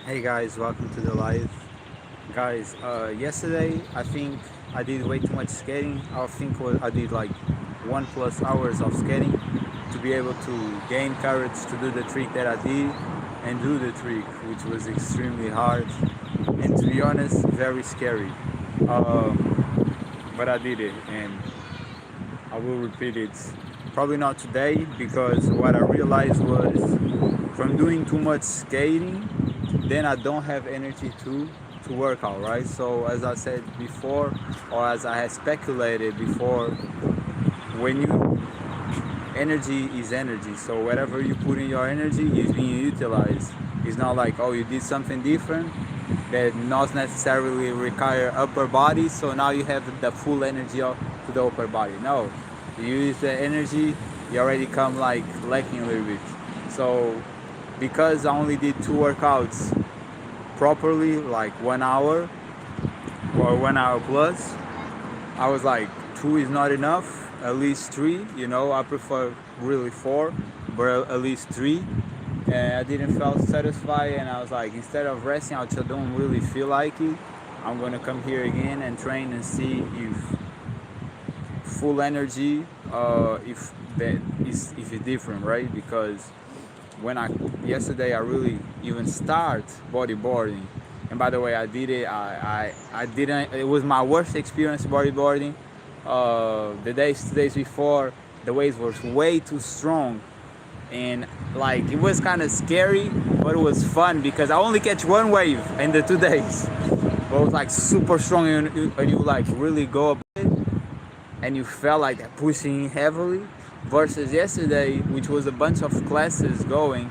Hey guys, welcome to the live. Guys, yesterday I think I did way too much skating. I did like 1+ hours of skating to be able to gain courage to do the trick that I did and do the trick, which was extremely hard and to be honest, very scary. But I did it and I will repeat it. Probably not today because what I realized was from doing too much skating, then I don't have energy to work out, right? So as I said before, or as I had speculated before, when you energy is energy. So whatever you put in your energy is being utilized. It's not like you did something different that not necessarily require upper body. So now you have the full energy to the upper body. No, you use the energy, you already come like lacking a little bit. So because I only did 2 workouts properly, like 1 hour or 1 hour plus, I was like, two is not enough, at least three. I prefer really four, but at least three. And I didn't feel satisfied, and I was like, instead of resting, I just don't really feel like it. I'm gonna come here again and train and see if full energy, if it's different, right? Because when yesterday I really even start bodyboarding, and by the way I did it. I didn't. It was my worst experience bodyboarding. The days 2 days before, the waves were way too strong, and like it was kind of scary, but it was fun because I only catch one wave in the 2 days. But it was like super strong, and you like really go up and you felt like that pushing heavily versus yesterday, which was a bunch of classes going,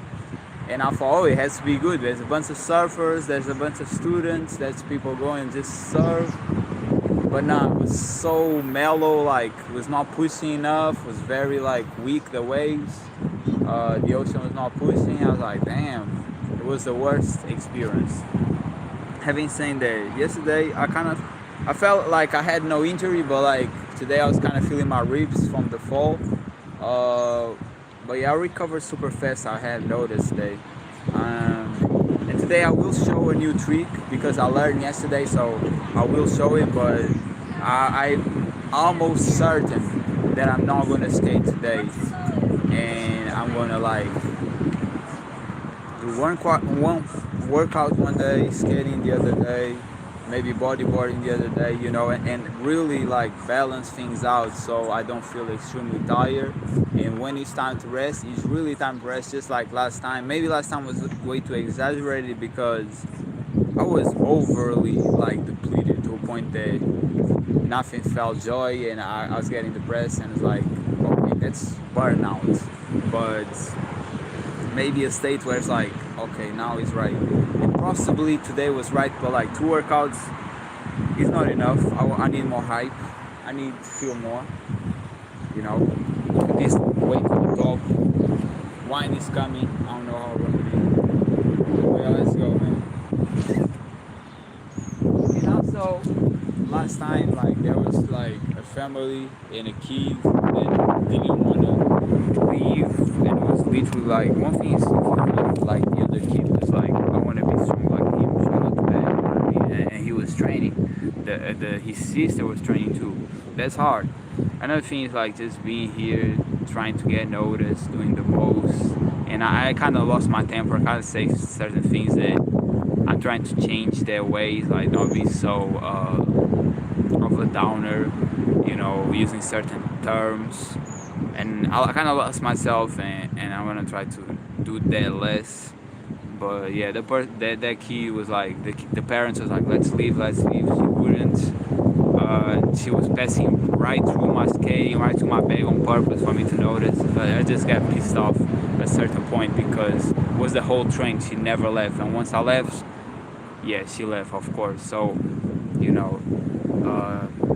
and I thought, it has to be good. There's a bunch of surfers, there's a bunch of students, there's people going and just surf. But nah, it was so mellow, like it was not pushing enough, it was very like weak, the waves. The ocean was not pushing. I was like, damn, it was the worst experience. Having said that, yesterday I felt like I had no injury, but like today I was kind of feeling my ribs from the fall. But yeah, I recovered super fast. I had noticed today. And today I will show a new trick because I learned yesterday, so I will show it. But I'm almost certain that I'm not gonna skate today, and I'm gonna like do one workout one day, skating the other day, maybe bodyboarding the other day, and really like balance things out so I don't feel extremely tired. And when it's time to rest, it's really time to rest, just like last time. Maybe last time was way too exaggerated because I was overly like depleted to a point that nothing felt joy, and I was getting depressed, and it's like, okay, that's burnout. But maybe a state where it's like, okay, now it's right. And possibly today was right, but like 2 workouts is not enough. I need more hype. I need to feel more. This way to the top. Wine is coming. I don't know how we're gonna be. Well, let's go, man. And also, last time, like there was like a family and a kid that didn't wanna leave, and it was literally like one thing is if you leave, like the other kid was like, I want to be strong like him, so not bad, and he was training. His sister was training too. That's hard. Another thing is like just being here, trying to get noticed, doing the most, and I kind of lost my temper. I kind of say certain things that I'm trying to change their ways, like not be so of a downer, using certain terms. And I kind of lost myself, and I want to try to do that less. But yeah, that kid was like, the parents was like, let's leave. She wouldn't. She was passing right through my skating, right through my bag on purpose for me to notice. But I just got pissed off at a certain point because it was the whole train. She never left, and once I left, yeah, she left, of course. So,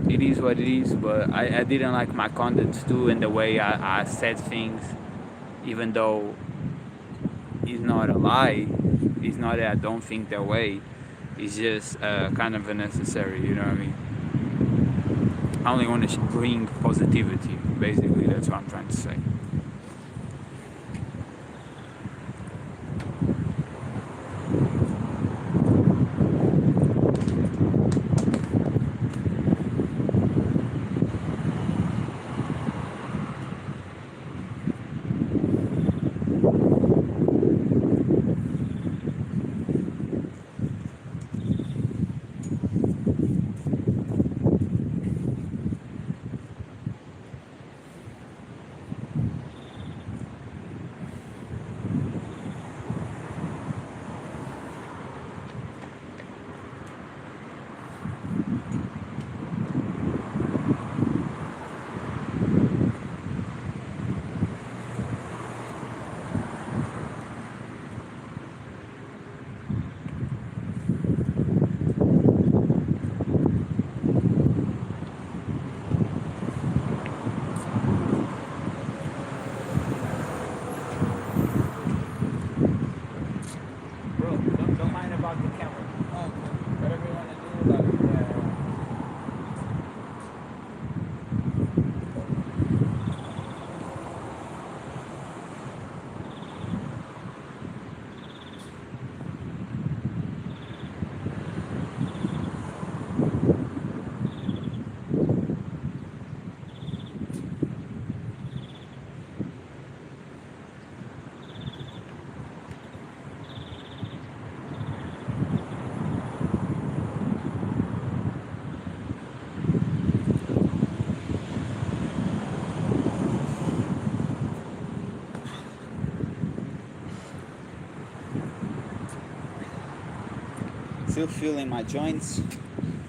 it is what it is. But I didn't like my conduct too, and the way I said things, even though it's not a lie. It's not that I don't think that way. It's just kind of unnecessary. You know what I mean? I only want to bring positivity. Basically, that's what I'm trying to say. Still feeling my joints,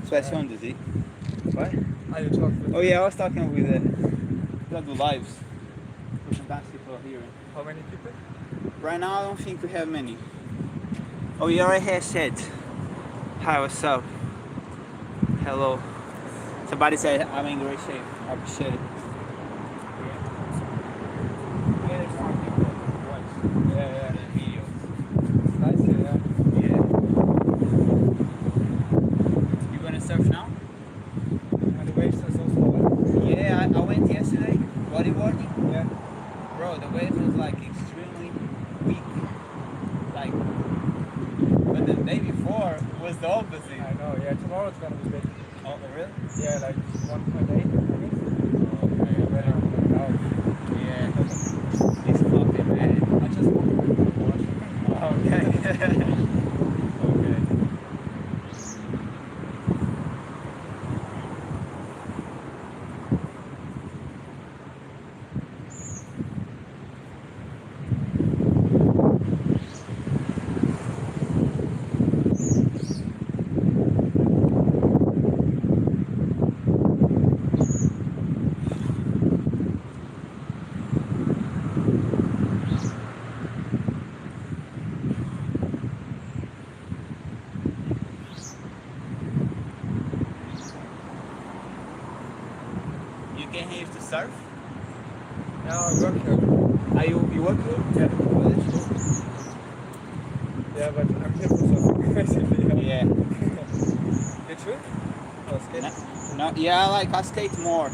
especially on the Z. What? Are you talking? Oh yeah, I was talking with gotta do lives. With some basketball here. How many people? Right now, I don't think we have many. Oh, you already have said. Hi, what's up? Hello. Somebody said I'm in great shape. I appreciate it. Yeah. Nice here, yeah. Yeah. You gonna surf now? And the waves are so small. Yeah, I went yesterday bodyboarding. Yeah. Bro, the wave was like extremely weak. Like, but the day before was the opposite. I know, yeah. Tomorrow it's gonna be big. Oh, really? Yeah, like 1.8, I guess. Okay. Better now. Yeah. It's fucking man. I just walked Okay. Okay. You came here to surf? Yeah, I work here. Are you work here? Yeah. Oh, that's cool. Yeah, but I'm here for something basically. Yeah. You too? Oh, skate? No, yeah, like I skate more.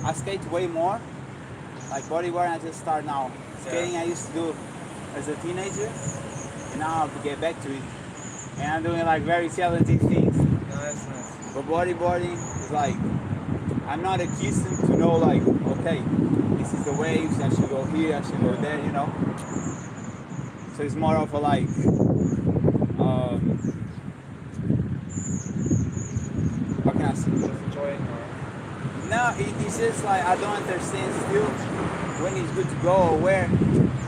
I skate way more. Like bodyboarding, I just start now. Skating I used to do as a teenager, and now I get back to it. And I'm doing like very challenging things. Nice. But bodyboarding is like, I'm not accustomed to know like, okay, this is the waves, I should go here, I should go there, you know? So it's more of a like, how can I say? Just enjoying or... No, it's just like I don't understand still when it's good to go or where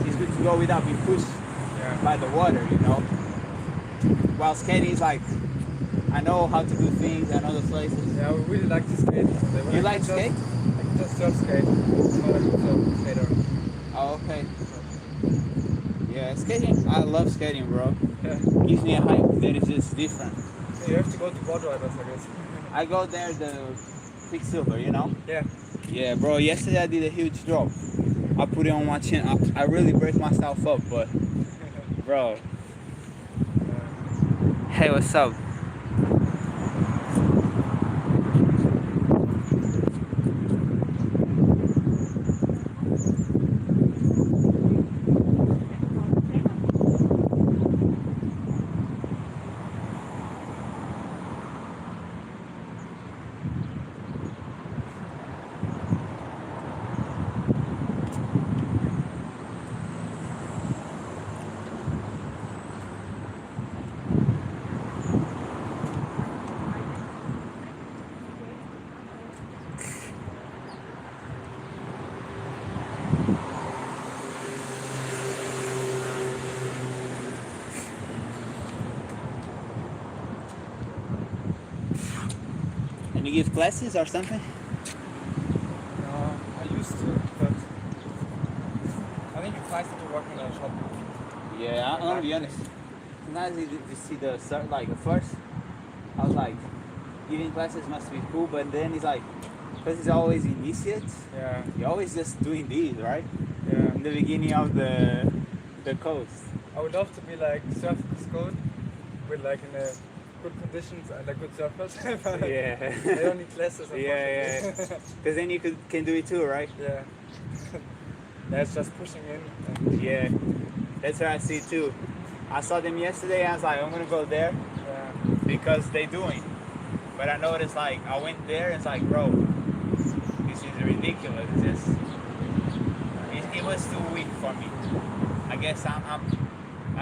it's good to go without being pushed by the water, you know? While skating is like, I know how to do things, I know the places. Yeah, I would really like to skate. You like to skate? I can just surf skate. I'm not a good surf skater. Oh, okay. Yeah, skating, I love skating, bro. Yeah. Gives me a hype that is just different. You have to go to board drivers, I guess. I go there the Quicksilver, you know? Yeah. Yeah, bro, yesterday I did a huge drop. I put it on my chin. I really break myself up, but, bro. Hey, what's up? And you give classes or something? No, I used to, but I think it's nice to be working in a shop. Yeah, I'm gonna be honest. Sometimes you see the start, like at first, I was like, giving classes must be cool, but then it's like, because it's always initiate, Yeah. you're always just doing these, right? Yeah. In the beginning of the coast. I would love to be like surf school with like in a good conditions and like good surfers. Yeah. I don't need classes. Yeah. Because then you can do it too, right? Yeah. That's just pushing in. And Yeah. That's what I see too. I saw them yesterday and I was like, I'm gonna go there yeah. because they doing. But I noticed like I went there and it's like, bro, this is ridiculous. It's just it was too weak for me. I guess I'm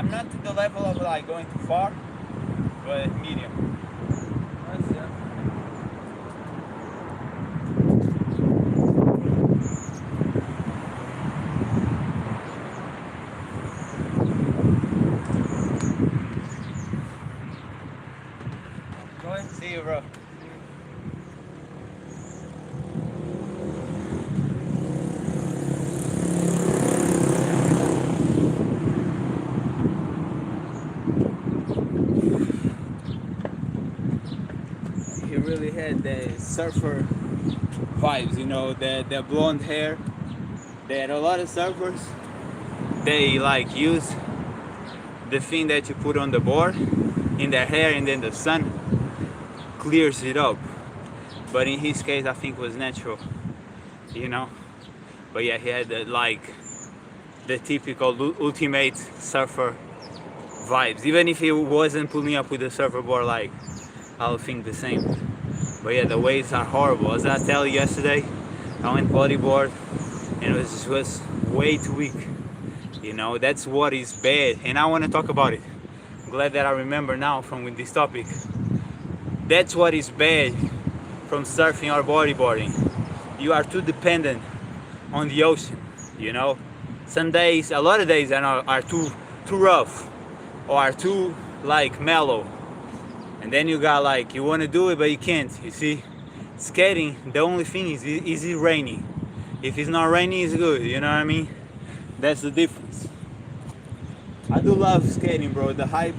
not to the level of like going too far, but medium. Nice, yeah. bro. He really had the surfer vibes, you know, the blonde hair. That a lot of surfers, they like use the thing that you put on the board in their hair, and then the sun clears it up. But in his case, I think it was natural, you know. But yeah, he had the typical ultimate surfer vibes. Even if he wasn't pulling up with the surfer board, like, I'll think the same. But yeah, the waves are horrible. As I tell you yesterday, I went bodyboard and it was way too weak. You know, that's what is bad, and I want to talk about it. I'm glad that I remember now from this topic. That's what is bad from surfing or bodyboarding. You are too dependent on the ocean, you know. Some days, a lot of days are too rough or are too like mellow, and then you got like, you want to do it but you can't. You see, skating, the only thing is it raining? If it's not raining, it's good, you know what I mean? That's the difference. I do love skating, bro. The hype.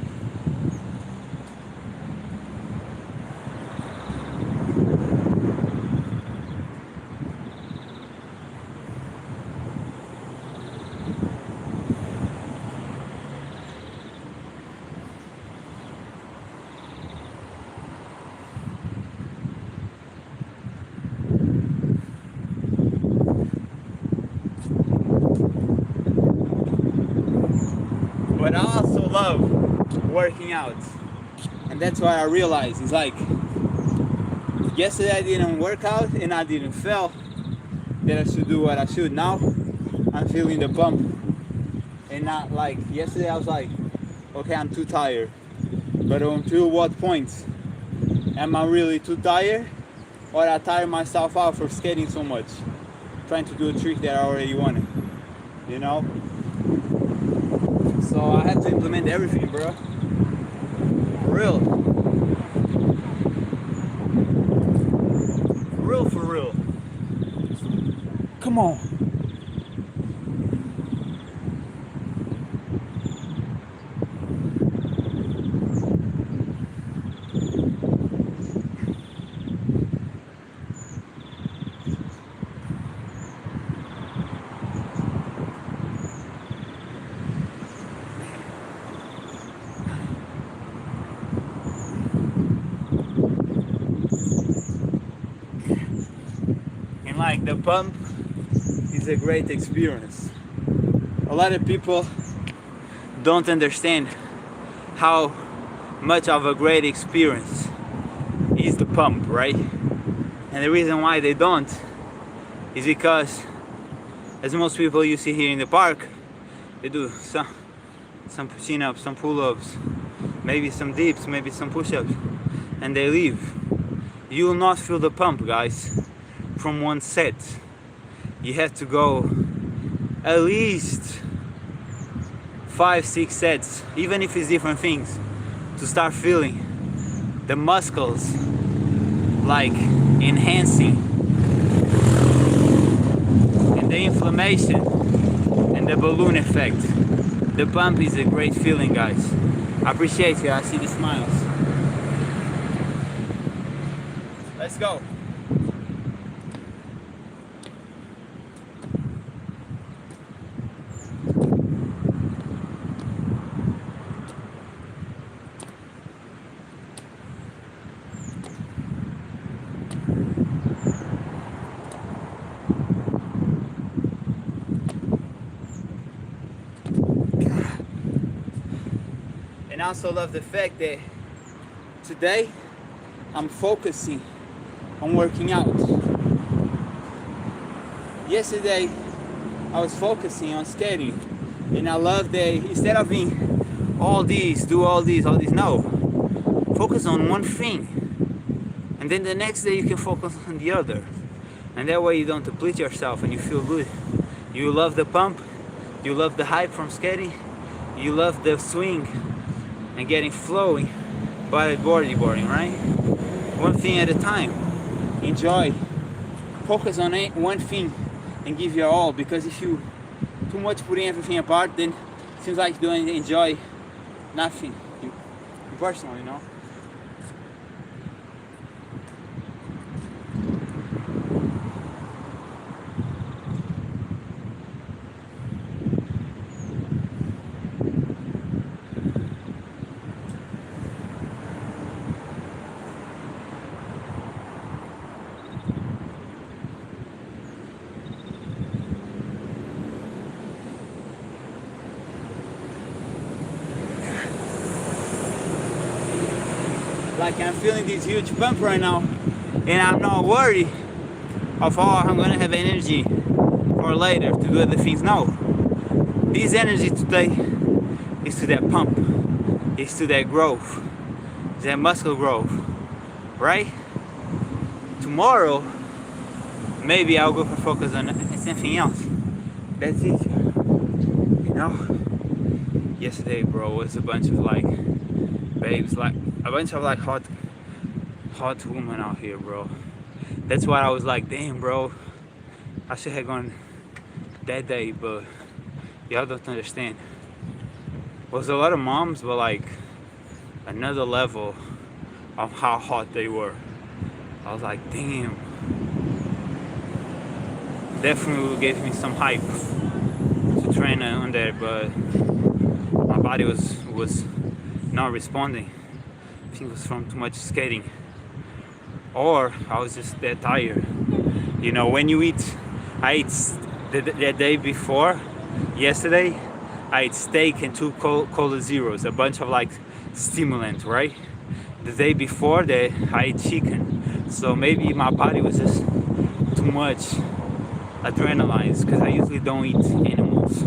But I also love working out. And that's why I realized, it's like, yesterday I didn't work out and I didn't feel that I should do what I should. Now I'm feeling the bump. And not like, yesterday I was like, okay, I'm too tired. But until what point? Am I really too tired? Or I tire myself out for skating so much? Trying to do a trick that I already wanted. You know? So I have to implement everything, bro. For real. For real. Come on. Like, the pump is a great experience. A lot of people don't understand how much of a great experience is the pump, right? And the reason why they don't is because, as most people you see here in the park, they do some chin-ups, some pull-ups, maybe some dips, maybe some push-ups, and they leave. You will not feel the pump, guys, from one set. You have to go at least 5-6 sets, even if it's different things, to start feeling the muscles like enhancing, and the inflammation and the balloon effect. The pump is a great feeling, guys. I appreciate you. I see the smiles. Let's go. And I also love the fact that today I'm focusing on working out. Yesterday I was focusing on skating, and I love that instead of being all these, do all these, no. Focus on one thing, and then the next day you can focus on the other. And that way you don't deplete yourself and you feel good. You love the pump, you love the hype from skating, you love the swing and getting flowing by bodyboarding, right? one thing at a time. Enjoy. Focus on one thing and give your all, because if you too much putting everything apart, then it seems like you don't enjoy nothing personal, you know. Like I'm feeling this huge pump right now, and I'm not worried of I'm gonna have energy for later to do other things. No, this energy today is to that pump, is to that growth, that muscle growth, right? Tomorrow, maybe I'll go for focus on something else. That's it, you know. Yesterday, bro, was a bunch of like babes, like a bunch of like hot women out here, bro. That's why I was like, damn, bro, I should have gone that day, but y'all don't understand. Was a lot of moms, but like another level of how hot they were. I was like, damn. Definitely gave me some hype to train on there, but my body was not responding. I think it was from too much skating, or I was just that tired. You know, when you eat, I ate the day before, yesterday, I ate steak and two cola zeros, a bunch of like stimulant, right? The day before that, I ate chicken, so maybe my body was just too much adrenalized, because I usually don't eat animals.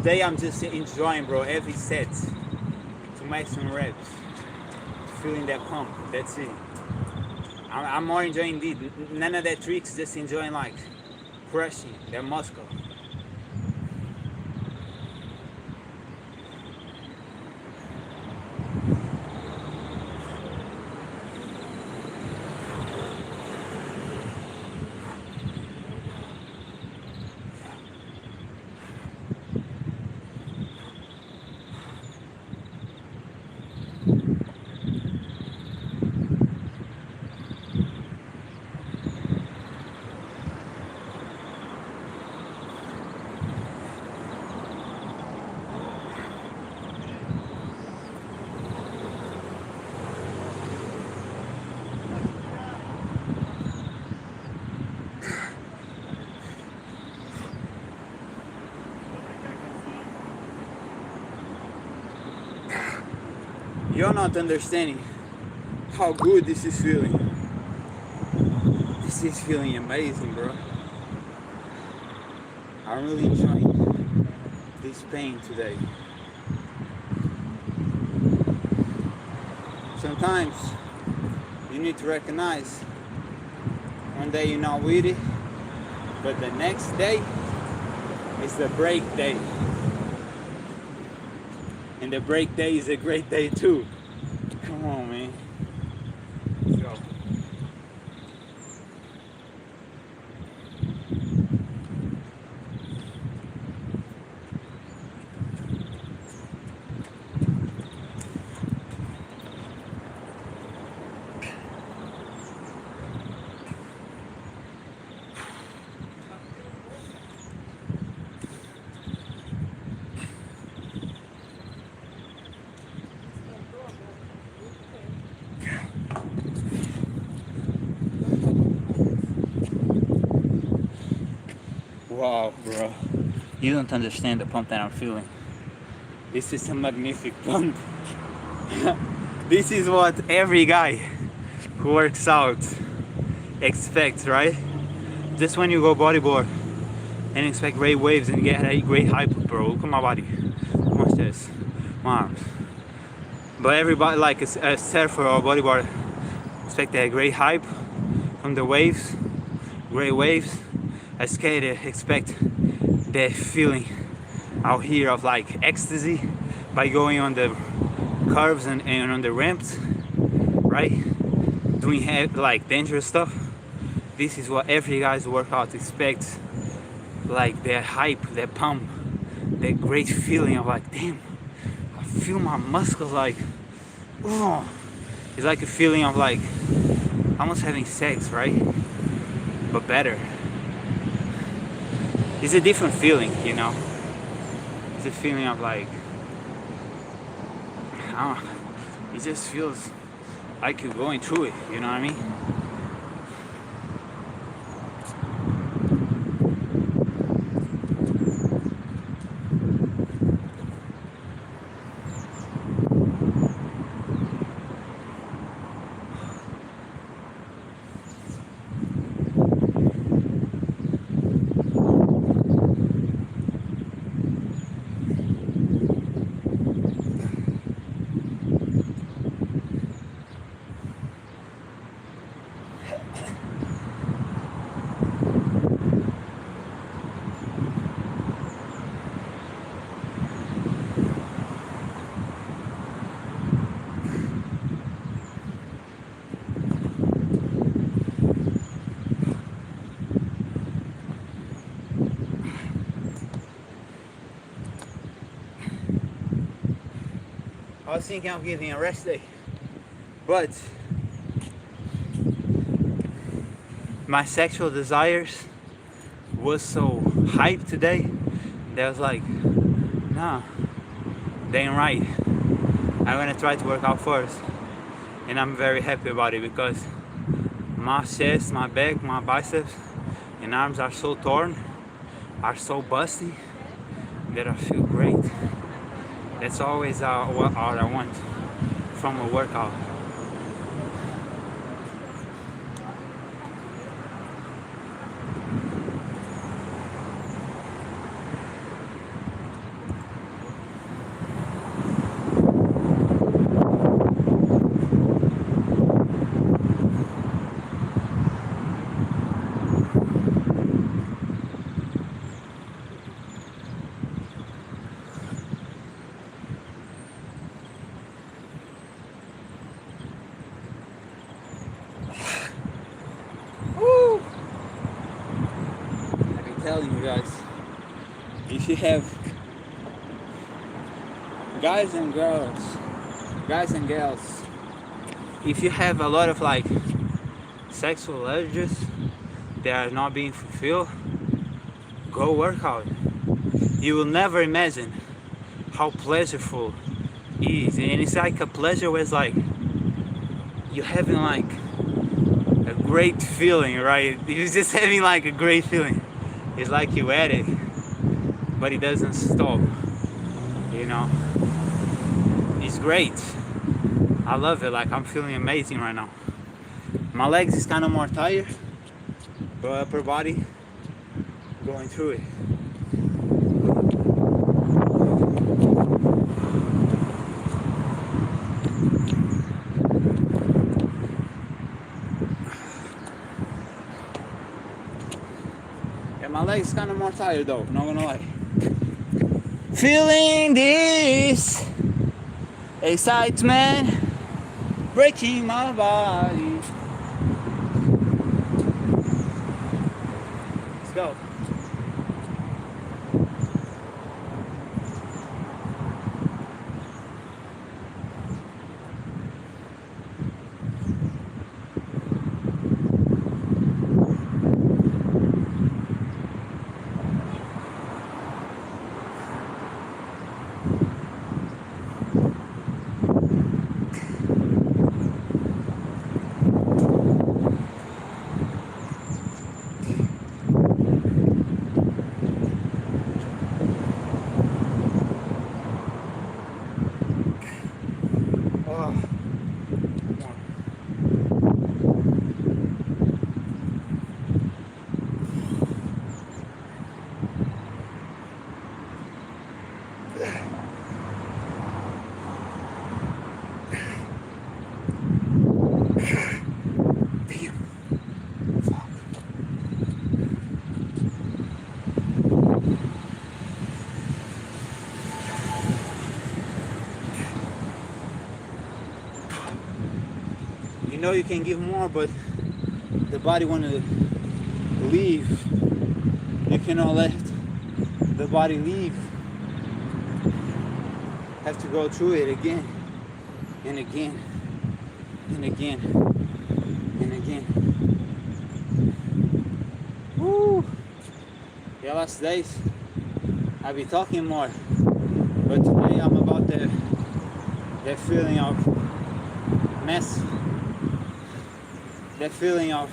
Today I'm just enjoying, bro, every set to maximum reps, feeling that pump. That's it. I'm more enjoying this. None of that tricks, just enjoying like crushing that muscle. You're not understanding how good this is feeling. This is feeling amazing, bro. I'm really enjoying this pain today. Sometimes you need to recognize one day you're not with it, but the next day is the break day. And the break day is a great day too. Come on, man. Let's go. Wow, bro. You don't understand the pump that I'm feeling. This is a magnificent pump. This is what every guy who works out expects, right? Just when you go bodyboard and expect great waves and get a great hype, bro. Look at my body. Look at my chest, my arms. But everybody, like a surfer or bodyboarder, expect a great hype from the waves, great waves. A skater expect that feeling out here of like ecstasy by going on the curves and on the ramps, right? Doing like dangerous stuff. This is what every guy's workout expects. Like that hype, that pump, that great feeling of like, damn, I feel my muscles like, oh. It's like a feeling of like almost having sex, right? But better. It's a different feeling, you know. It's a feeling of like, I don't know, it just feels like you're going through it, you know what I mean? I was thinking of giving a rest day, but my sexual desires was so hyped today that I was like, nah, they ain't right. I'm gonna try to work out first, and I'm very happy about it because my chest, my back, my biceps and arms are so torn, are so busty that I feel great. That's always what I want from a workout. Woo! I've been telling you guys, if you have guys and girls, if you have a lot of like sexual urges that are not being fulfilled, go work out. You will never imagine how pleasureful it is. And it's like a pleasure where it's like you're having like a great feeling, right? You're just having like a great feeling. It's like you at it, but it doesn't stop, you know? It's great. I love it. Like I'm feeling amazing right now. My legs is kind of more tired, but upper body going through it. Yeah, my legs kind of more tired though, not gonna lie. Feeling this excitement breaking my body. Let's go. know you can give more, but the body want to leave. You cannot let the body leave. Have to go through it again and again and again and again. Woo! Yeah, last days I be talking more, but today I'm about that feeling of mess, that feeling of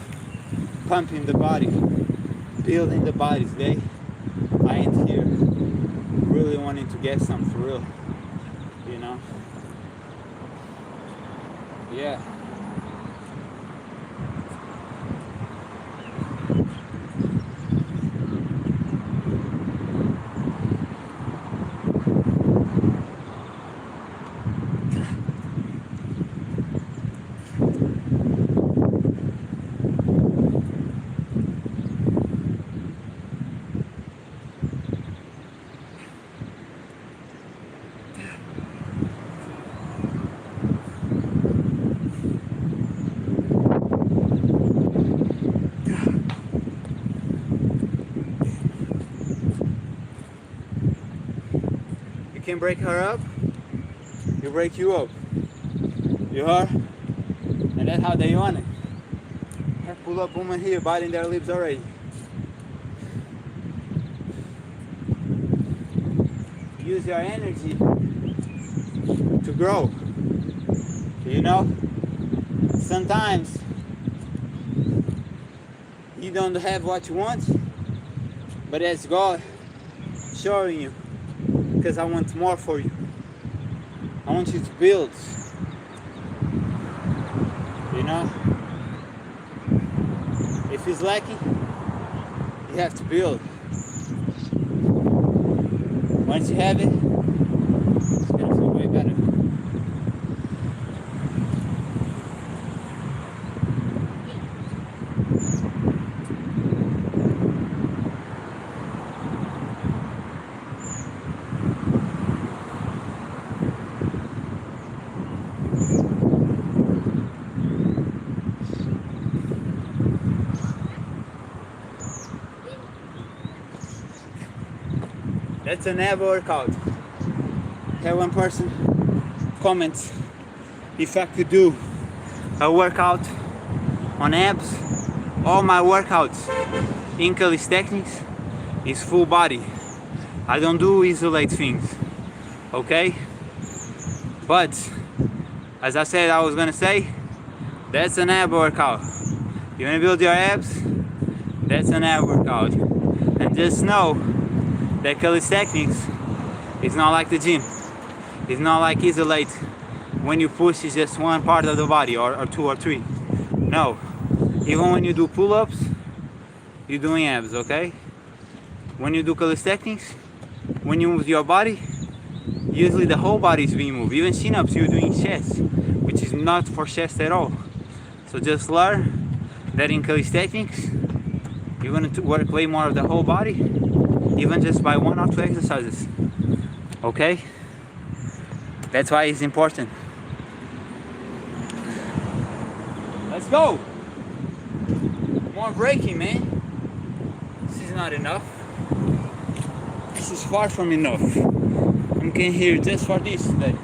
pumping the body, building the body today. I ain't here really wanting to get some for real, you know? Yeah. You can break her up, you break you up. You heard? And that's how they want it. Have pull up woman here biting their lips already. Use your energy to grow. You know? Sometimes you don't have what you want, but that's God showing you, because I want more for you. I want you to build. You know? If it's lacking, you have to build. Once you have it, it's gonna feel way better. That's an ab workout. Had one person comment if I could do a workout on abs. All my workouts in calisthenics is full body. I don't do isolate things, okay? But as I said, I was gonna say, that's an ab workout. You wanna build your abs? That's an ab workout. And just know that calisthenics is not like the gym. It's not like isolate. When you push, it's just one part of the body, or two or three. No. Even when you do pull-ups, you're doing abs, okay? When you do calisthenics, when you move your body, usually the whole body is being moved. Even chin-ups, you're doing chest, which is not for chest at all. So just learn that in calisthenics, you're going to work way more of the whole body, even just by 1 or 2 exercises, okay? That's why it's important. Let's go. More braking, man. This is not enough. This is far from enough. I'm came here just for this today.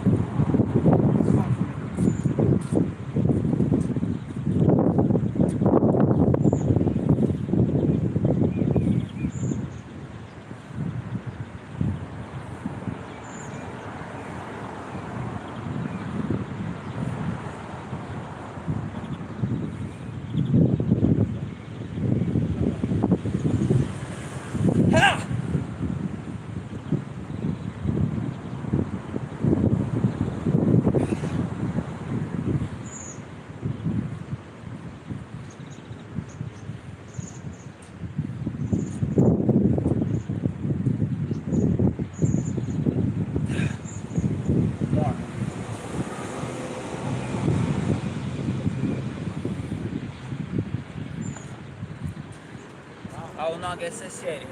I will not get satiated.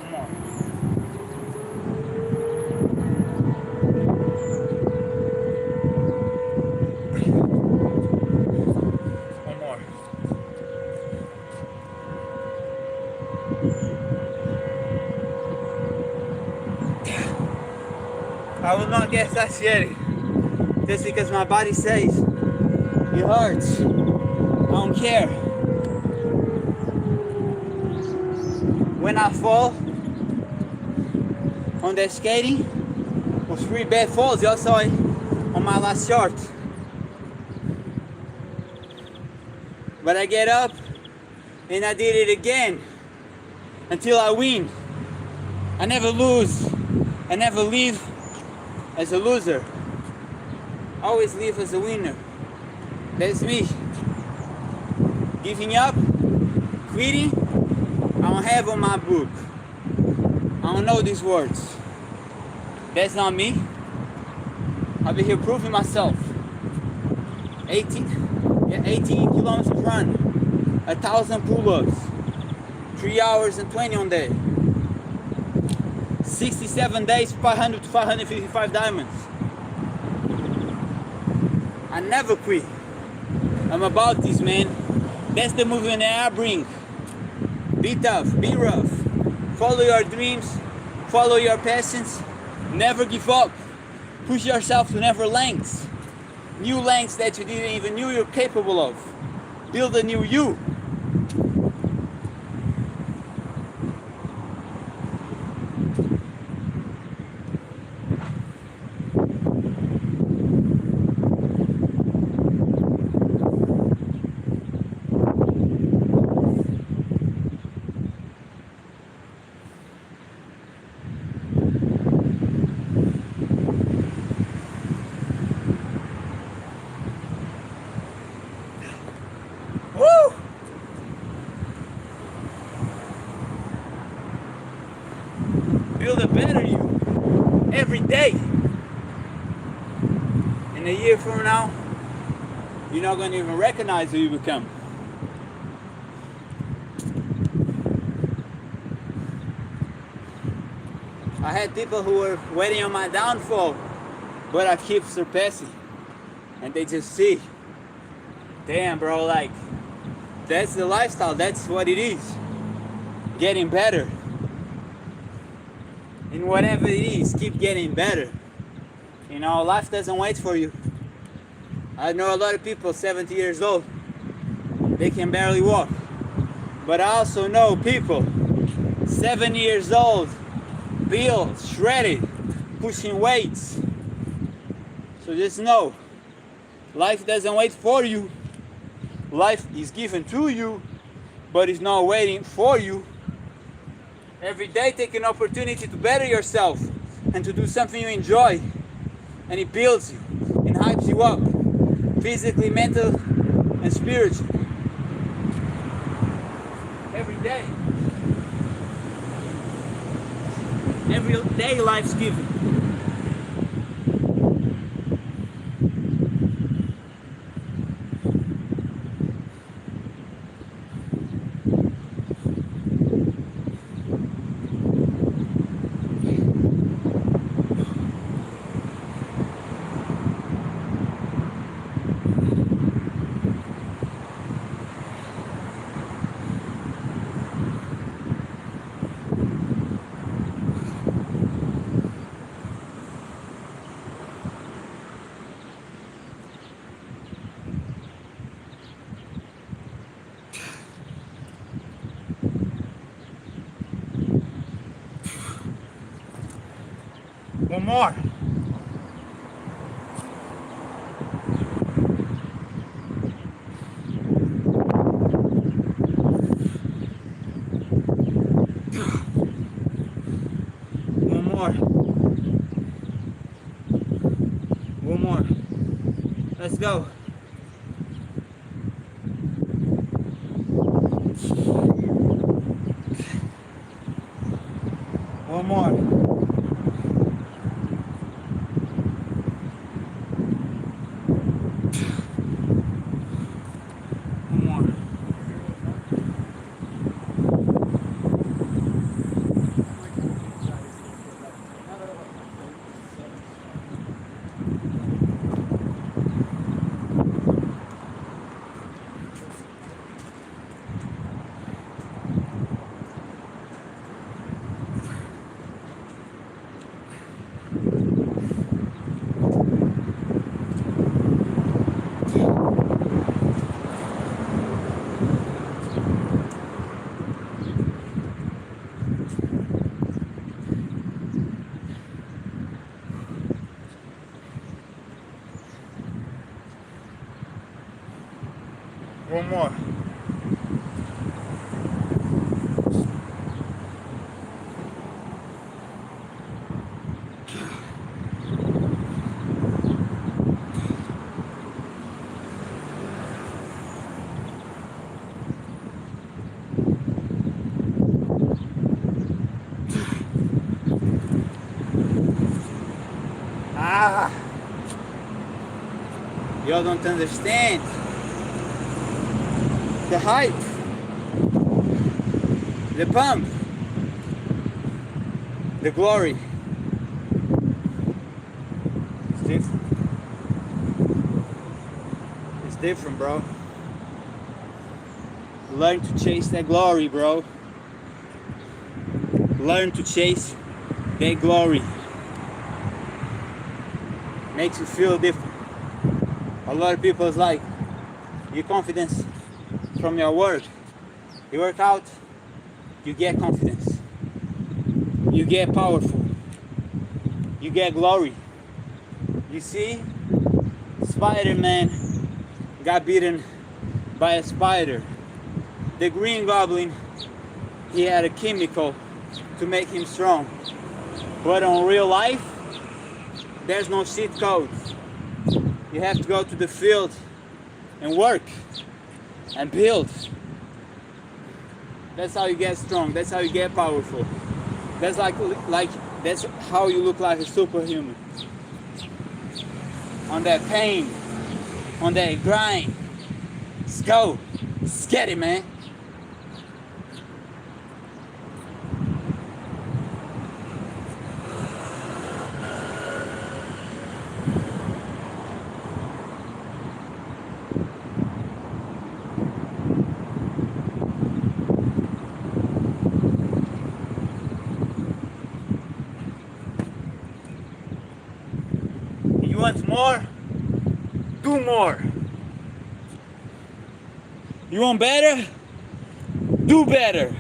Come on. I will not get satiated just because my body says it hurts. I don't care. When I fall on the skating, it was 3 bad falls. You all saw it on my last shot. But I get up and I did it again until I win. I never lose. I never leave as a loser. I always live as a winner. That's me. Giving up, quitting, I don't have on my book. I don't know these words. That's not me. I'll be here proving myself. 18 kilometers run, 1,000 pull-ups, 3 hours and 20 on day, 67 days, 500 to 555 diamonds. I never quit. I'm about this, man. That's the movement that I bring. Be tough, be rough, follow your dreams, follow your passions, never give up, push yourself to never lengths, new lengths that you didn't even know you're capable of. Build a new you. Woo! Build a better you every day. In a year from now, you're not going to even recognize who you become. I had people who were waiting on my downfall, but I keep surpassing. And they just see, damn bro, like, that's the lifestyle, that's what it is. Getting better. And whatever it is, keep getting better. You know, life doesn't wait for you. I know a lot of people 70 years old, they can barely walk. But I also know people 7 years old, built, shredded, pushing weights. So just know, life doesn't wait for you. Life is given to you, but it's not waiting for you. Every day take an opportunity to better yourself and to do something you enjoy. And it builds you and hypes you up, physically, mental, and spiritually. Every day. Every day life's given. One more. One more. One more. Let's go. One more. One more. Ah, y'all don't understand the hype, the pump, the glory. It's different. It's different, bro. Learn to chase that glory, bro. Learn to chase that glory. Makes you feel different. A lot of people is like, your confidence from your work. You work out, you get confidence. You get powerful. You get glory. You see, Spider-Man got beaten by a spider. The Green Goblin, he had a chemical to make him strong. But in real life, there's no cheat codes. You have to go to the field and work and build. That's how you get strong. That's how you get powerful. That's like that's how you look like a superhuman. On that pain, on that grind. Let's go. Let's get it, man. You want more? Do more. You want better? Do better.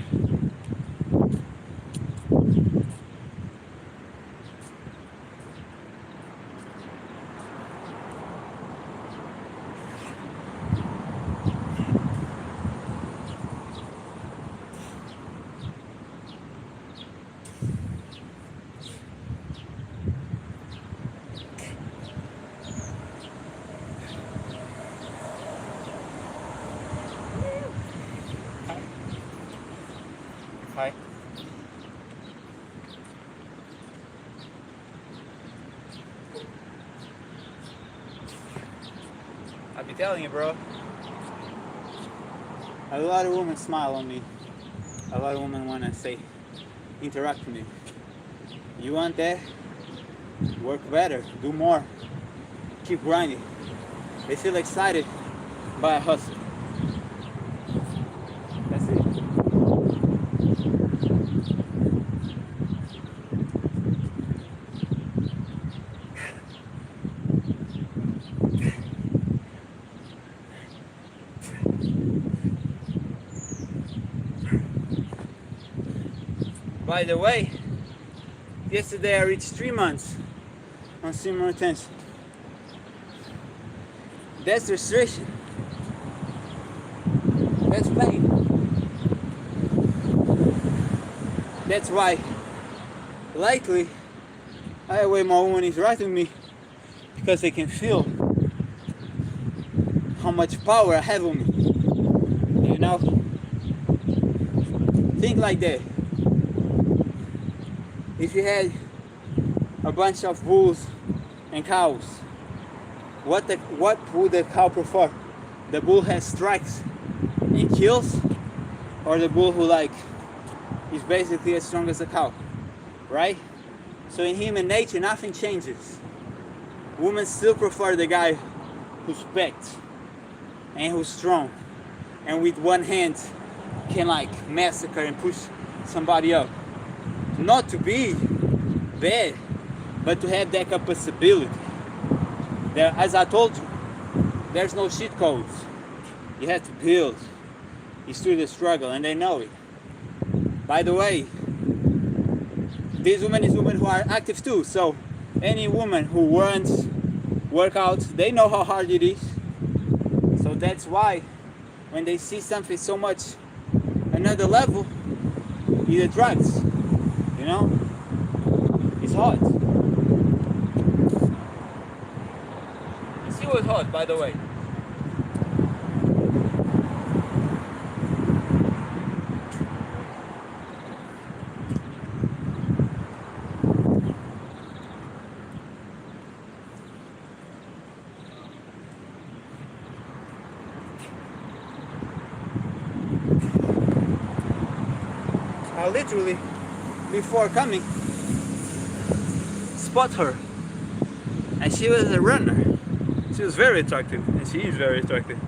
Hi. I be telling you, bro. A lot of women smile on me. A lot of women want to say, interact with me. You want that? Work better, do more, keep grinding. They feel excited by a hustle. That's it. By the way, yesterday I reached 3 months on semen retention. That's restriction. That's pain. That's why lately I way my woman is right with me, because they can feel how much power I have on me. You know? Think like that. If you had a bunch of bulls and cows, what would the cow prefer? The bull has strikes and kills, or the bull who is basically as strong as a cow, right? So in human nature, nothing changes. Women still prefer the guy who's packed and who's strong, and with one hand can massacre and push somebody up. Not to be bad, but to have that capability. There, as I told you, there's no cheat codes. You have to build. It's through the struggle, and they know it. By the way, these women is women who are active too. So any woman who runs workouts, they know how hard it is. So that's why when they see something so much another level, it attracts. You know, it's hot. She was hot, by the way. I literally, before coming, spot her, and she was a runner. She was very attractive, and she is very attractive.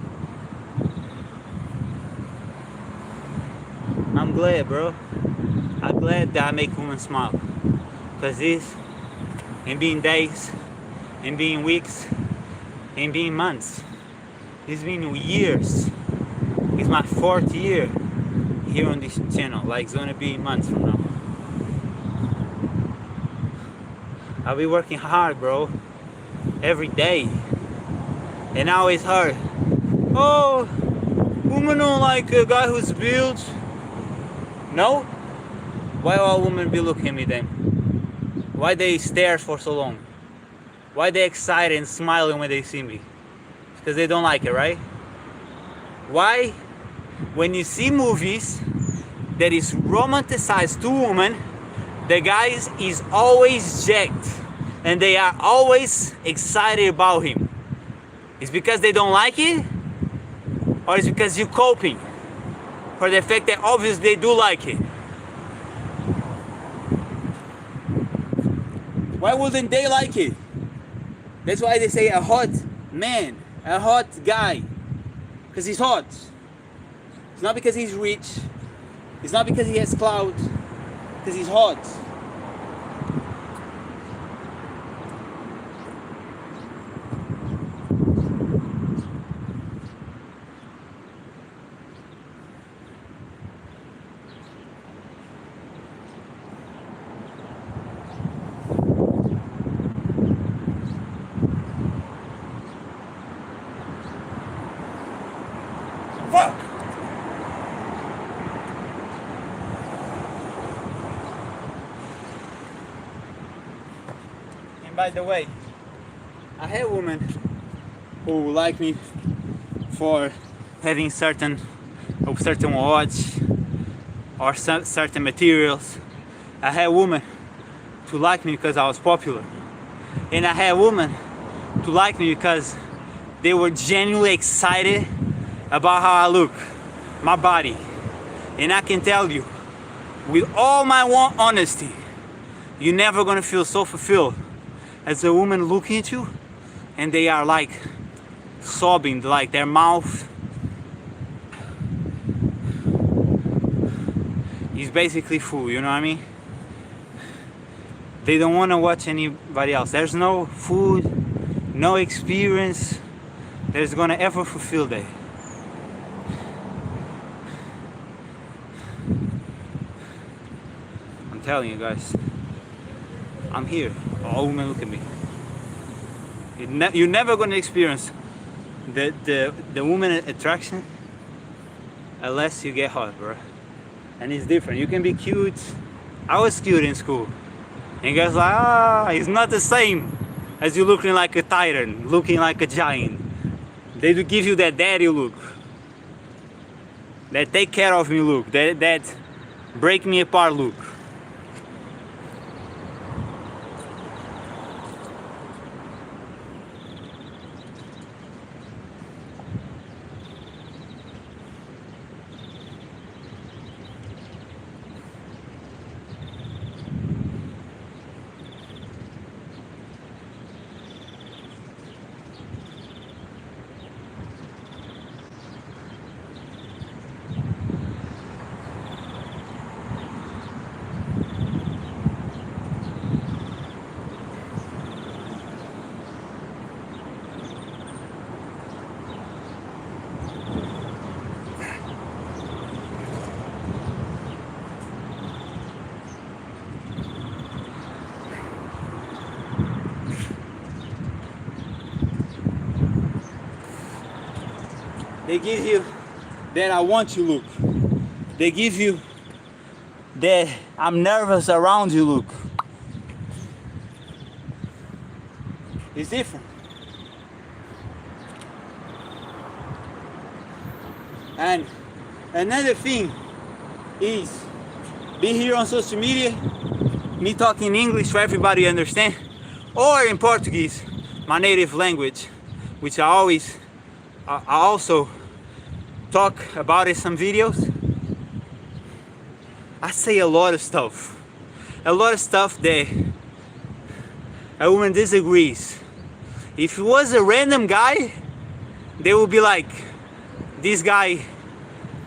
I'm glad, bro. I'm glad that I make women smile, cause this, and being days, and being weeks, and being months, it's been years. It's my 4th year here on this channel. Like, it's gonna be months from now. I'll be working hard, bro, every day. And now it's hard. Oh, women don't like a guy who's built. No? Why all women be looking at me then? Why they stare for so long? Why they excited and smiling when they see me? Because they don't like it, right? Why? When you see movies that is romanticized to women, the guys is always jacked and they are always excited about him. It's because they don't like it, or it's because you're coping for the fact that obviously they do like it. Why wouldn't they like it? That's why they say a hot man, a hot guy, because he's hot. It's not because he's rich. It's not because he has clout. Because he's hot. Fuck! By the way, I have women who like me for having certain watch or certain materials. I had women to like me because I was popular, and I had women to like me because they were genuinely excited about how I look, my body. And I can tell you, with all my honesty, you're never gonna feel so fulfilled as a woman looking at you and they are like sobbing, like their mouth is basically full, you know what I mean? They don't want to watch anybody else. There's no food, no experience that's gonna ever fulfill that. I'm telling you guys, I'm here. All women look at me. You're never gonna experience the woman attraction unless you get hot, bro. And it's different. You can be cute. I was cute in school, and guys like, it's not the same as you looking like a titan, looking like a giant. They do give you that daddy look, that take care of me look, that break me apart look. They give you that I want you look. They give you that I'm nervous around you look. It's different. And another thing is be here on social media, me talking English so everybody understand, or in Portuguese, my native language, which I also talk about in some videos. I say a lot of stuff that a woman disagrees. If it was a random guy, they would be like, this guy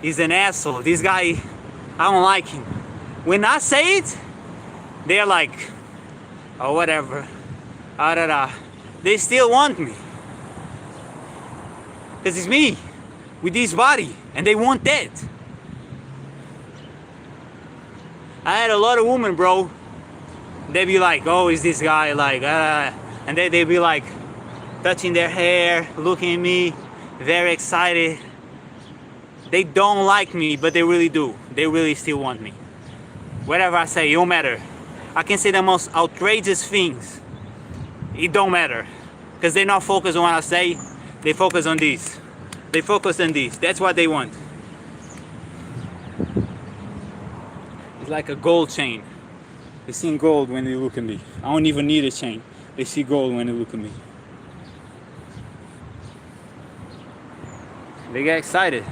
is an asshole, this guy, I don't like him. When I say it, they're like, oh whatever, they still want me. Because it's me, with this body, and they want that. I had a lot of women, bro, they be like, oh, is this guy like, and then they be like, touching their hair, looking at me, very excited. They don't like me, but they really do. They really still want me. Whatever I say, it don't matter. I can say the most outrageous things. It don't matter. Because they're not focused on what I say. They focus on this. They focus on this. That's what they want. It's like a gold chain. They see gold when they look at me. I don't even need a chain. They see gold when they look at me. They get excited.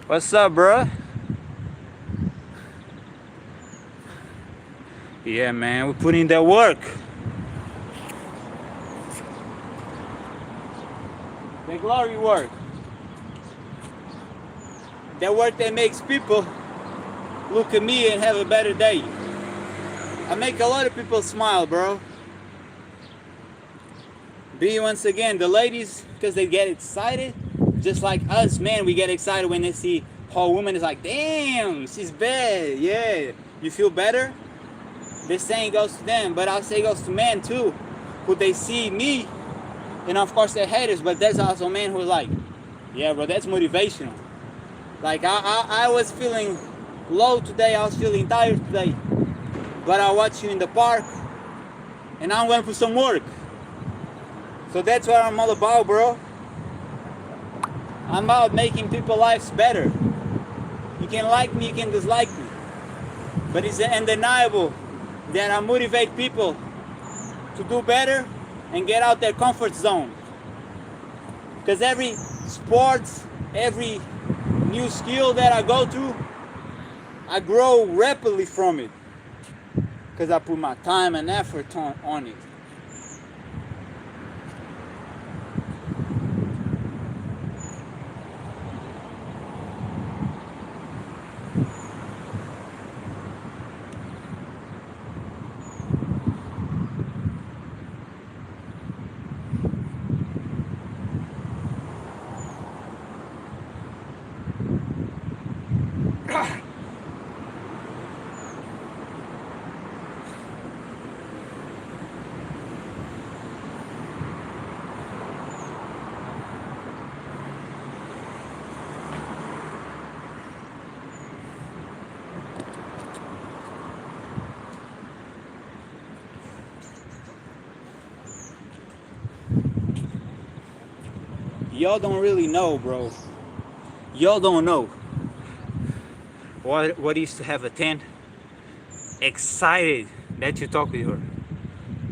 What's up, bruh? Yeah, man, we're putting in that work. The glory work. That work that makes people look at me and have a better day. I make a lot of people smile, bro. Be once again, the ladies, because they get excited, just like us, man, we get excited when they see how a woman is like, damn, she's bad, yeah. You feel better? The saying goes to them, but I'll say it goes to men too, who they see me, and of course they're haters, but there's also men who are like, yeah, bro, that's motivational. Like, I was feeling low today, I was feeling tired today, but I watch you in the park, and I'm going to put some work. So that's what I'm all about, bro. I'm about making people's lives better. You can like me, you can dislike me, but it's undeniable that I motivate people to do better and get out their comfort zone. Because every sports, every new skill that I go to, I grow rapidly from it. Because I put my time and effort on it. Y'all don't really know, bro. Y'all don't know what it is to have a 10. Excited that you talk with her.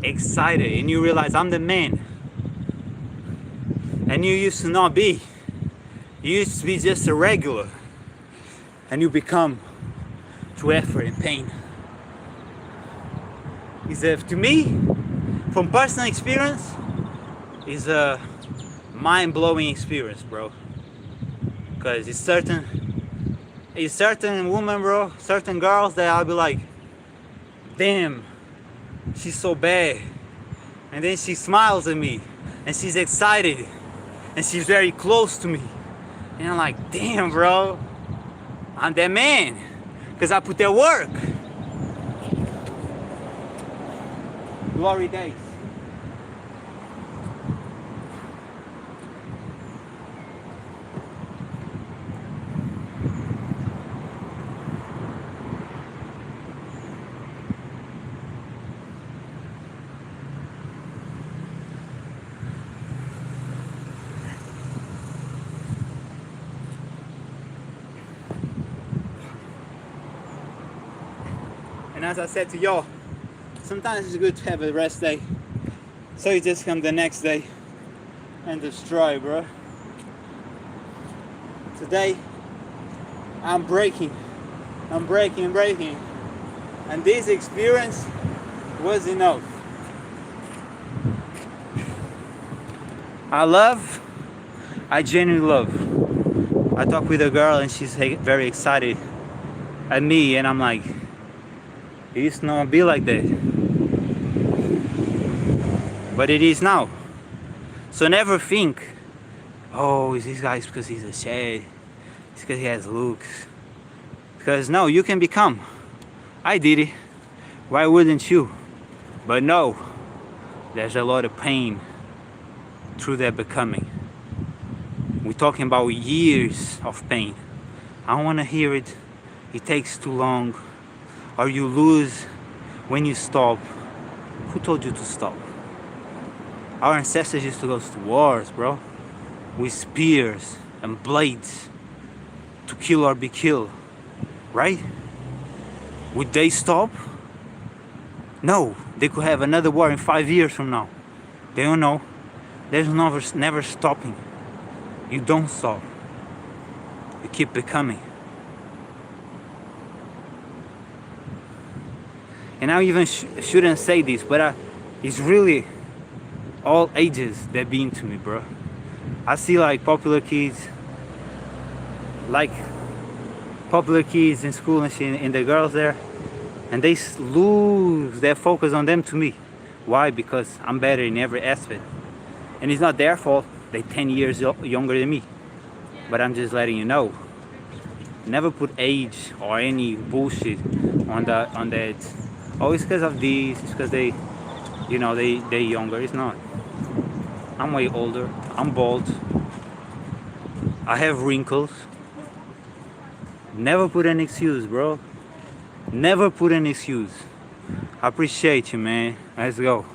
Excited, and you realize I'm the man. And you used to not be. You used to be just a regular. And you become through effort and pain. To me, from personal experience, is a mind-blowing experience, bro. Because it's certain women, bro, certain girls that I'll be like, damn, she's so bad. And then she smiles at me and she's excited and she's very close to me. And I'm like, damn, bro, I'm that man. Because I put that work. Glory days. And as I said to y'all, sometimes it's good to have a rest day. So you just come the next day and destroy, bro. Today, I'm breaking. And this experience was enough. I genuinely love. I talked with a girl and she's very excited at me, and I'm like, it used to not be like that. But it is now. So never think, oh, is this guy because he's a shade? It's because he has looks. Because no, you can become. I did it. Why wouldn't you? But no, there's a lot of pain through that becoming. We're talking about years of pain. I don't want to hear it. It takes too long. Or you lose when you stop. Who told you to stop? Our ancestors used to go to wars, bro, with spears and blades to kill or be killed, right? Would they stop? No, they could have another war in 5 years from now. They don't know. There's never stopping. You don't stop. You keep becoming. And I even shouldn't say this, but it's really all ages that be into me, bro. I see popular kids in school and shit, and the girls there, and they lose their focus on them to me. Why? Because I'm better in every aspect. And it's not their fault. They're 10 years younger than me. But I'm just letting you know. Never put age or any bullshit on that. Oh, it's because of these. It's because they younger. It's not. I'm way older. I'm bald. I have wrinkles. Never put an excuse, bro. Never put an excuse. I appreciate you, man. Let's go.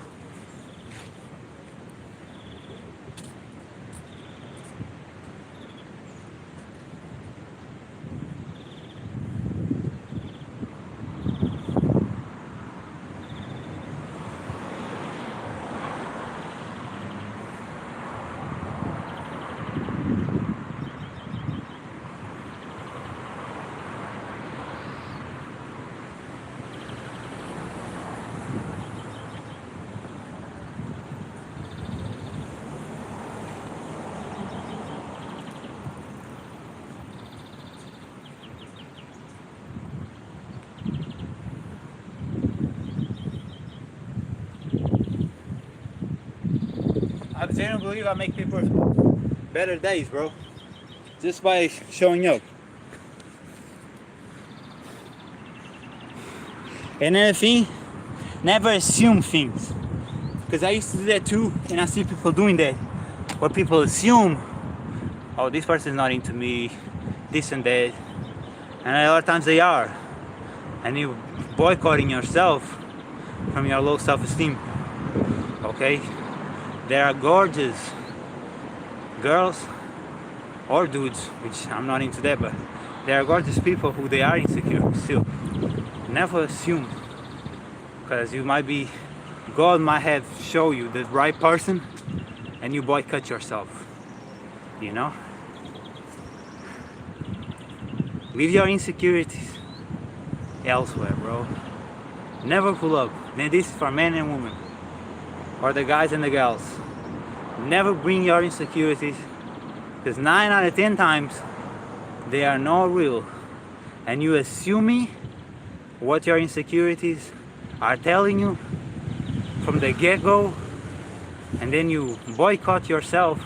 I genuinely believe I make people better days, bro. Just by showing up. And another thing, never assume things. Because I used to do that too, and I see people doing that. Where people assume, oh, this person's not into me, this and that. And a lot of times they are. And you're boycotting yourself from your low self-esteem. Okay? There are gorgeous girls or dudes, which I'm not into that, but there are gorgeous people who they are insecure still. Never assume, because God might have shown you the right person and you boycott yourself, you know? Leave your insecurities elsewhere, bro. Never pull up. And this is for men and women, or the guys and the girls. Never bring your insecurities, because 9 out of 10 times they are not real, and you assuming what your insecurities are telling you from the get-go, and then you boycott yourself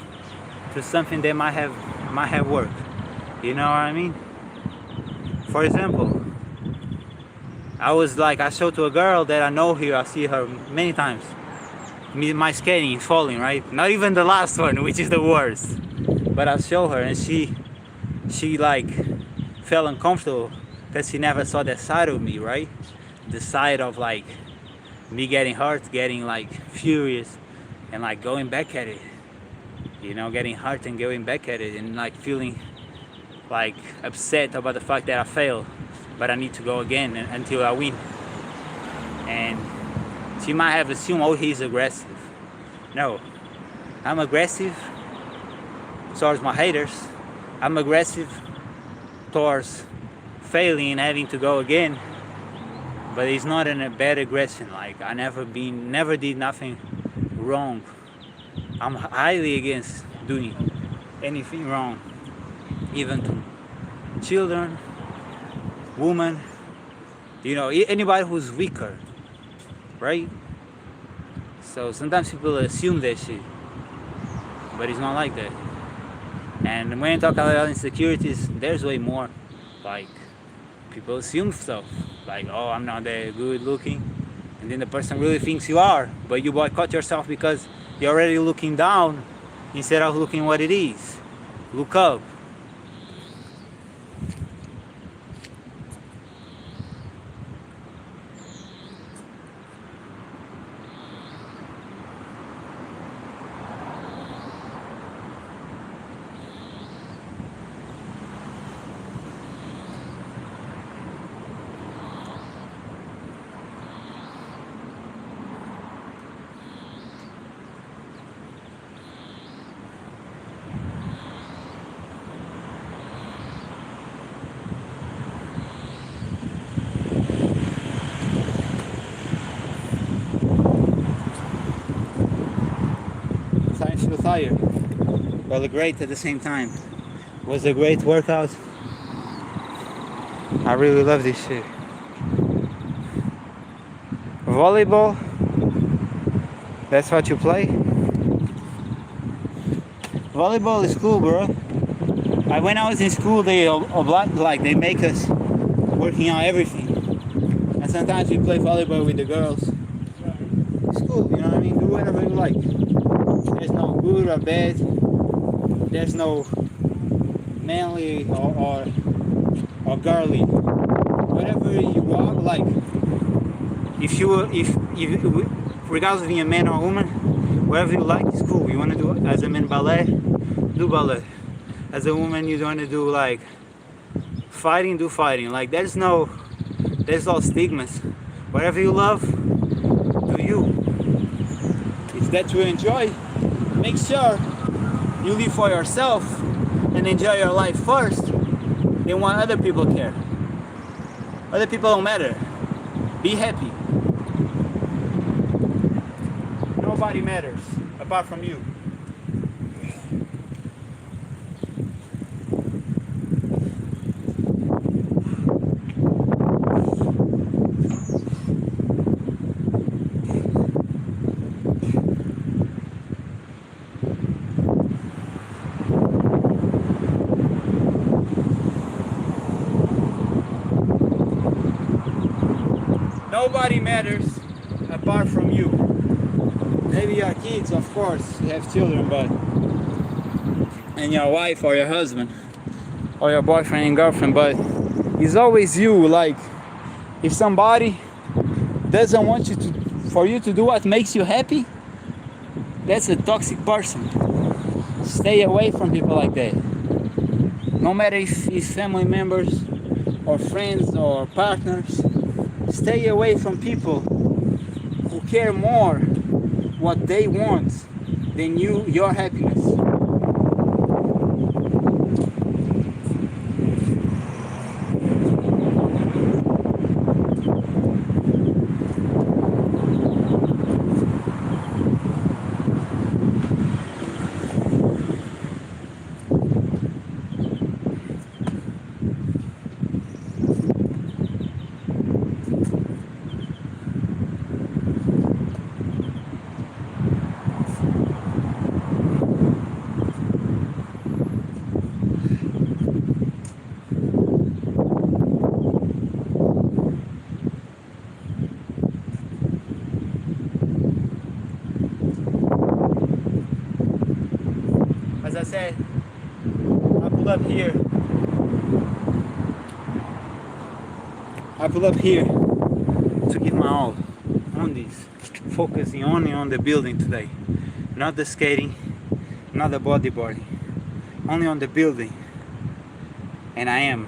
to something that might have worked. You know what I mean? For example, I showed to a girl that I know here, I see her many times. My skating is falling, right? Not even the last one, which is the worst. But I show her, and she felt uncomfortable because she never saw that side of me, right? The side of me getting hurt, getting furious, and going back at it. You know, getting hurt and going back at it, and feeling upset about the fact that I failed, but I need to go again until I win. And she might have assumed, oh, he's aggressive. No, I'm aggressive towards my haters. I'm aggressive towards failing and having to go again. But it's not in a bad aggression. Like I never did nothing wrong. I'm highly against doing anything wrong, even to children, women, anybody who's weaker, right? So sometimes people assume that shit, but it's not like that. And when you talk about insecurities, there's way more. Like people assume stuff, like, oh, I'm not that good looking, and then the person really thinks you are, but you boycott yourself because you're already looking down instead of looking what it is. Look up. Starting to feel tired, but great at the same time. It was a great workout. I really love this shit. Volleyball, that's what you play? Volleyball is cool, bro. When I was in school, they make us working out everything. And sometimes we play volleyball with the girls. It's cool, you know what I mean? Do whatever you like. There's no good or bad. There's no manly or girly. Whatever you are, like. If regardless of being a man or a woman, whatever you like is cool. You want to do it as a man ballet, do ballet. As a woman, you want to do like fighting, do fighting. Like there's no stigmas. Whatever you love, do you. If that you enjoy, make sure you live for yourself and enjoy your life first. Then what other people care. Other people don't matter. Be happy. Nobody matters apart from you. Nobody matters apart from you. Maybe your kids, of course, you have children, and your wife or your husband or your boyfriend and girlfriend, but it's always you. Like if somebody doesn't want for you to do what makes you happy, that's a toxic person. Stay away from people like that. No matter if it's family members or friends or partners, stay away from people who care more what they want than your happiness. As I said, I pull up here. To give my all on this, focusing only on the building today, not the skating, not the bodyboarding, only on the building. And I'm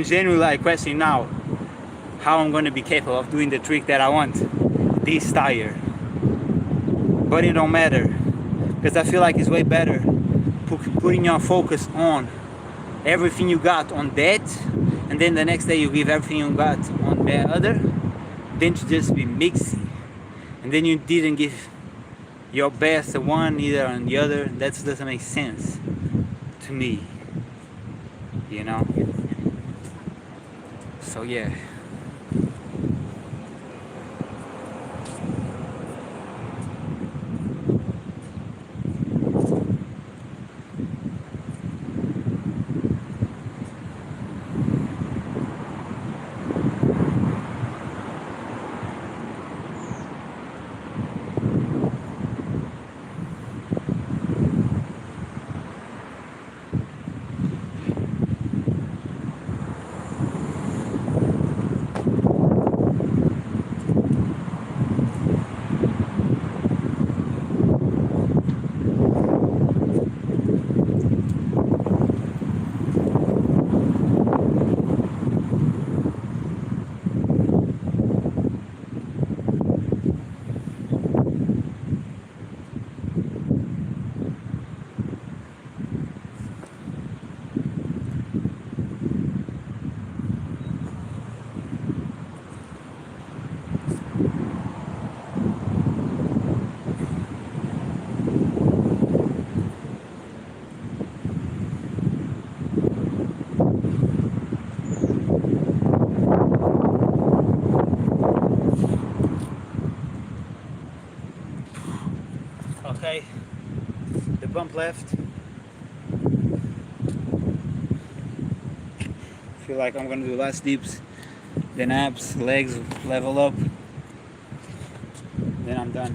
genuinely like questioning now, how I'm going to be capable of doing the trick that I want this tire. But it don't matter, because I feel like it's way better putting your focus on everything you got on that, and then the next day you give everything you got on the other, than to just be mixing, and then you didn't give your best at one either on the other. That doesn't make sense to me, you know. So yeah. Okay, the bump left. Feel like I'm gonna do less dips, then abs, legs level up, then I'm done.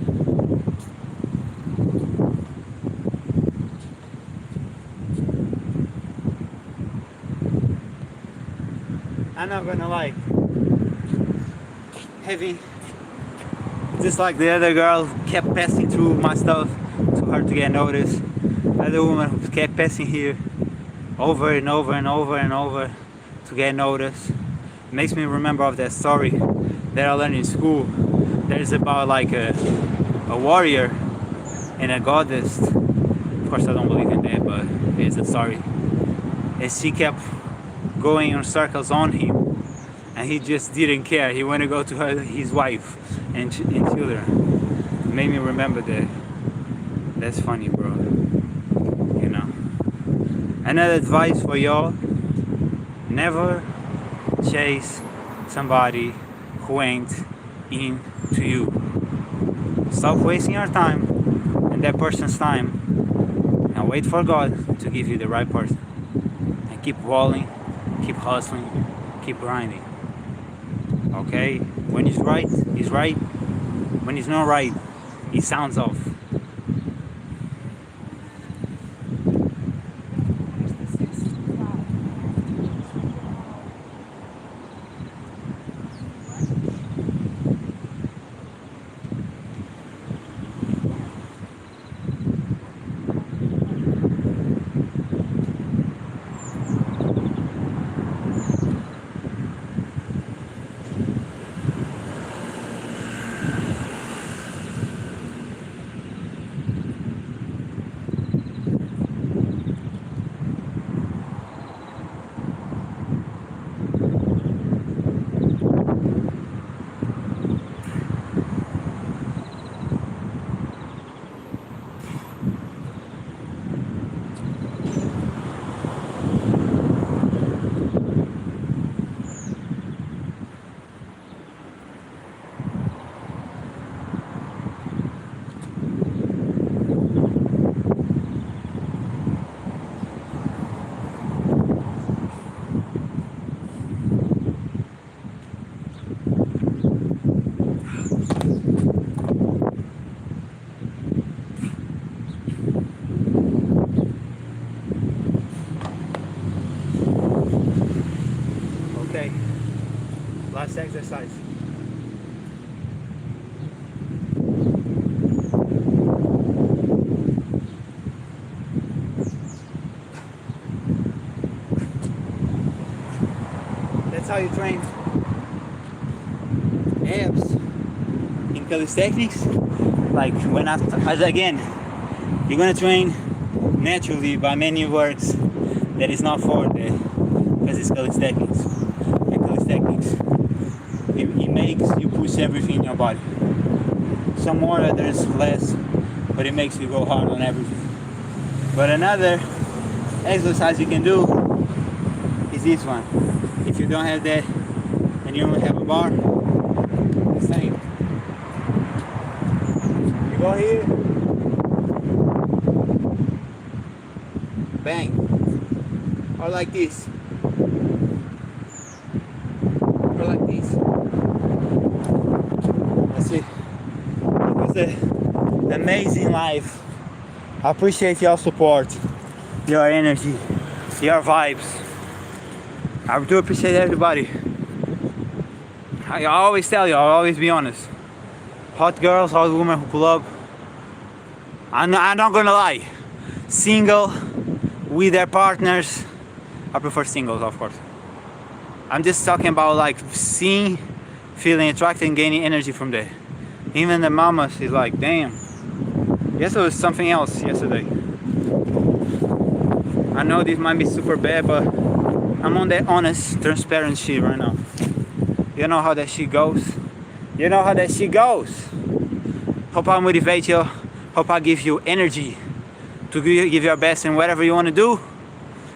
I'm not gonna lie, heavy, just like the other girl kept passing through my stuff, too hard to get noticed. Other woman who kept passing here over and over and over and over to get noticed. It makes me remember of that story that I learned in school. That is about like a warrior and a goddess. Of course I don't believe in that, but it's a story. And she kept going in circles on him, and he just didn't care. He wanted to go to his wife and children. It made me remember that. That's funny, bro. You know. Another advice for y'all: never chase somebody who ain't into you. Stop wasting your time and that person's time, and wait for God to give you the right person. And keep rolling, keep hustling, keep grinding. Okay? When he's right, he's right. When he's not right, he sounds off. Okay, last exercise. That's how you train. abs in calisthenics. Like when as again, you're gonna train naturally by many works that is not for the because it's calisthenics. And calisthenics, it makes you push everything in your body. Some more, others less, but it makes you go hard on everything. But another exercise you can do is this one. If you don't have that and you only have a bar, the same. You go here, bang, or like this, or like this. That's it. It was an amazing life. I appreciate your support, your energy, your vibes. I do appreciate everybody. I always tell you, I'll always be honest. Hot girls, hot women who pull up. I'm not gonna lie. Single, with their partners. I prefer singles, of course. I'm just talking about like seeing, feeling attracted and gaining energy from there. Even the mamas is like, damn. Yesterday was something else yesterday. I know this might be super bad, but I'm on that honest, transparent shit right now. You know how that shit goes. You know how that shit goes. Hope I motivate you. Hope I give you energy to give your best in whatever you want to do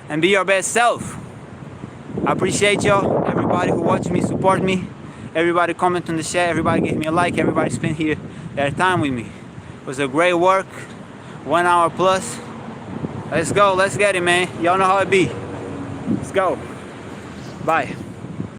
and be your best self. I appreciate you. Everybody who watch me, support me. Everybody comment on the chat. Everybody give me a like. Everybody spend here their time with me. It was a great work. 1 hour plus. Let's go. Let's get it, man. Y'all know how it be. Let's go. Bye.